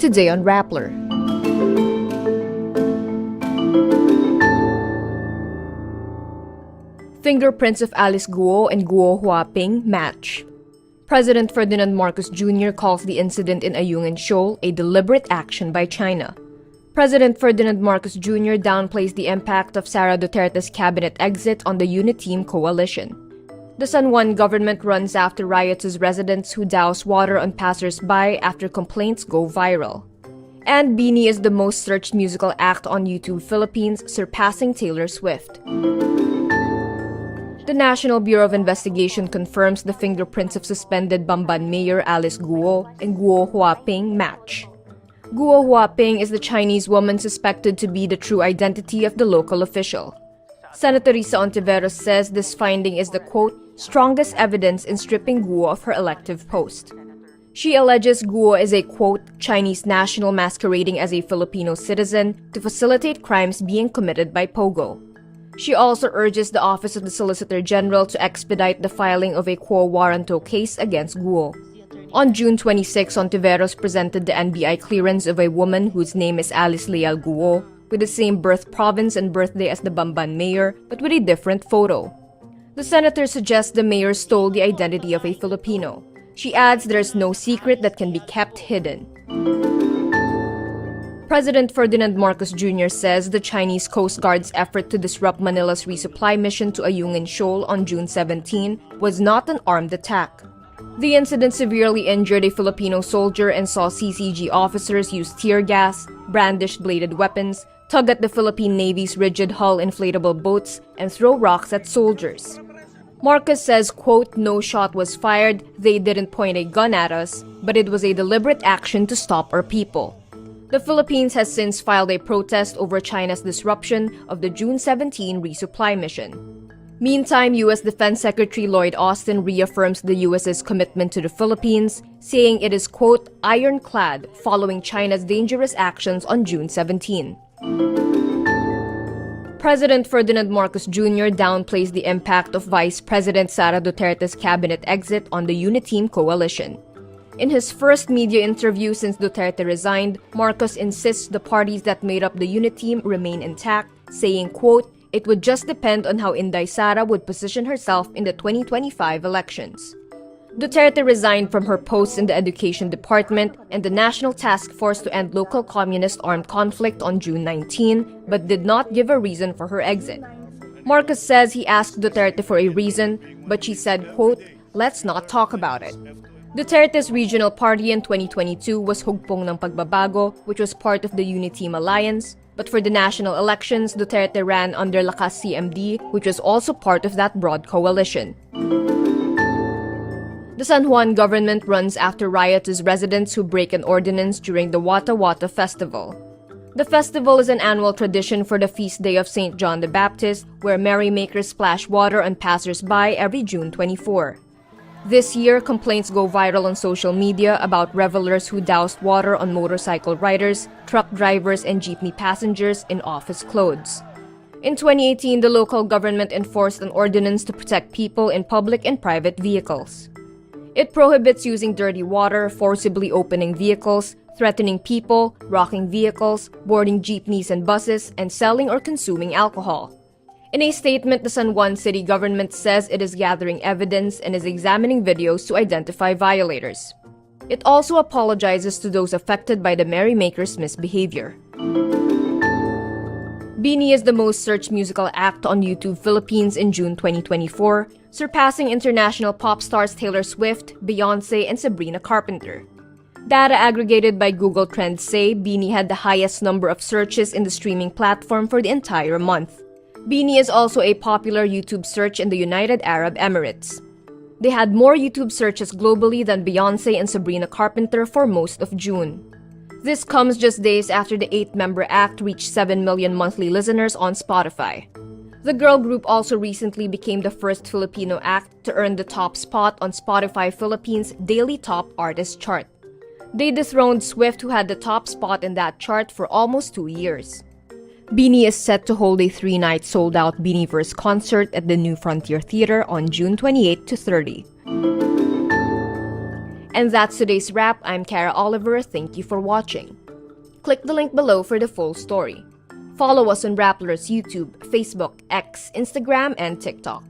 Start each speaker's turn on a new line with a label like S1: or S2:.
S1: Today on Rappler. Fingerprints of Alice Guo and Guo Hua Ping match. President Ferdinand Marcos Jr. calls the incident in Ayungin Shoal a deliberate action by China. President Ferdinand Marcos Jr. downplays the impact of Sara Duterte's cabinet exit on the Uniteam coalition. The San Juan government runs after riotous residents who douse water on passers-by after complaints go viral. And BINI is the most searched musical act on YouTube Philippines, surpassing Taylor Swift. The National Bureau of Investigation confirms the fingerprints of suspended Bamban Mayor Alice Guo and Guo Hua Ping match. Guo Hua Ping is the Chinese woman suspected to be the true identity of the local official. Senator Hontiveros says this finding is the, quote, strongest evidence in stripping Guo of her elective post. She alleges Guo is a, quote, Chinese national masquerading as a Filipino citizen to facilitate crimes being committed by Pogo. She also urges the Office of the Solicitor General to expedite the filing of a quo warranto case against Guo. On June 26, Hontiveros presented the NBI clearance of a woman whose name is Alice Guo, with the same birth province and birthday as the Bamban mayor, but with a different photo. The senator suggests the mayor stole the identity of a Filipino. She adds there's no secret that can be kept hidden. President Ferdinand Marcos Jr. says the Chinese Coast Guard's effort to disrupt Manila's resupply mission to Ayungin Shoal on June 17 was not an armed attack. The incident severely injured a Filipino soldier and saw CCG officers use tear gas, brandish bladed weapons, tug at the Philippine Navy's rigid hull inflatable boats, and throw rocks at soldiers. Marcos says, quote, no shot was fired, they didn't point a gun at us, but it was a deliberate action to stop our people. The Philippines has since filed a protest over China's disruption of the June 17 resupply mission. Meantime, U.S. Defense Secretary Lloyd Austin reaffirms the U.S.'s commitment to the Philippines, saying it is, quote, ironclad following China's dangerous actions on June 17. President Ferdinand Marcos Jr. downplays the impact of Vice President Sara Duterte's cabinet exit on the Uniteam coalition. In his first media interview since Duterte resigned, Marcos insists the parties that made up the Uniteam remain intact, saying, quote, it would just depend on how Inday Sara would position herself in the 2025 elections. Duterte resigned from her post in the Education Department and the National Task Force to End Local Communist Armed Conflict on June 19, but did not give a reason for her exit. Marcos says he asked Duterte for a reason, but she said, quote, let's not talk about it. Duterte's regional party in 2022 was Hugpong ng Pagbabago, which was part of the Uniteam Alliance. But for the national elections, Duterte ran under Lakas CMD, which was also part of that broad coalition. The San Juan government runs after riotous residents who break an ordinance during the Wata Wata Festival. The festival is an annual tradition for the feast day of St. John the Baptist, where merrymakers splash water on passers-by every June 24. This year, complaints go viral on social media about revelers who doused water on motorcycle riders, truck drivers, and jeepney passengers in office clothes. In 2018, the local government enforced an ordinance to protect people in public and private vehicles. It prohibits using dirty water, forcibly opening vehicles, threatening people, rocking vehicles, boarding jeepneys and buses, and selling or consuming alcohol. In a statement, the San Juan city government says it is gathering evidence and is examining videos to identify violators. It also apologizes to those affected by the merrymakers' misbehavior. BINI is the most searched musical act on YouTube Philippines in June 2024, surpassing international pop stars Taylor Swift, Beyonce, and Sabrina Carpenter. Data aggregated by Google Trends say BINI had the highest number of searches in the streaming platform for the entire month. BINI is also a popular YouTube search in the United Arab Emirates. They had more YouTube searches globally than Beyonce and Sabrina Carpenter for most of June. This comes just days after the 8-member act reached 7 million monthly listeners on Spotify. The girl group also recently became the first Filipino act to earn the top spot on Spotify Philippines' daily top artist chart. They dethroned Swift, who had the top spot in that chart for almost 2 years. BINI is set to hold a 3-night sold-out BINIverse concert at the New Frontier Theater on June 28 to 30. And that's today's wrap. I'm Kara Oliver. Thank you for watching. Click the link below for the full story. Follow us on Rappler's YouTube, Facebook, X, Instagram, and TikTok.